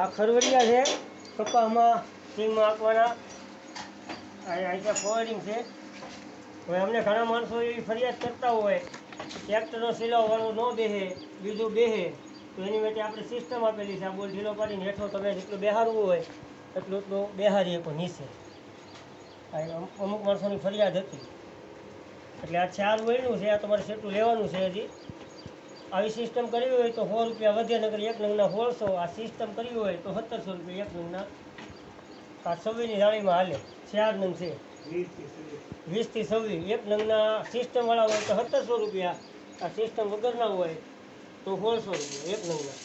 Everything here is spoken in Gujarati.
આ ખરવડિયા છે કપાસમાં સિંગમાં આપવાના. અહીંયા ફોર્ડિંગ છે. હવે અમને ઘણા માણસો એવી ફરિયાદ કરતા હોય ટ્રેક્ટરનો સિલાવવાનું ન બેહે બીજું બેહે, તો એની માટે આપણે સિસ્ટમ આપેલી છે. આ બોલ ઢીલો પાડીને હેઠો તમે જેટલું બેહારવું હોય એટલું બેહારી શકો નીચે. અમુક માણસોની ફરિયાદ હતી એટલે આ 4 વયનું છે. આ તમારે સેટું લેવાનું છે. હજી આવી સિસ્ટમ કરવી હોય તો 100 રૂપિયા વધે, નગર એક નંગના 1600. આ સિસ્ટમ કરવી હોય તો 1700 રૂપિયા એક નંગના. આ 26ની જાળીમાં હાલે 4 નંગ છે. 20 થી 26 એક નંગના સિસ્ટમવાળા હોય તો 1700 રૂપિયા. આ સિસ્ટમ વગરના હોય તો 1600 રૂપિયા એક નંગના.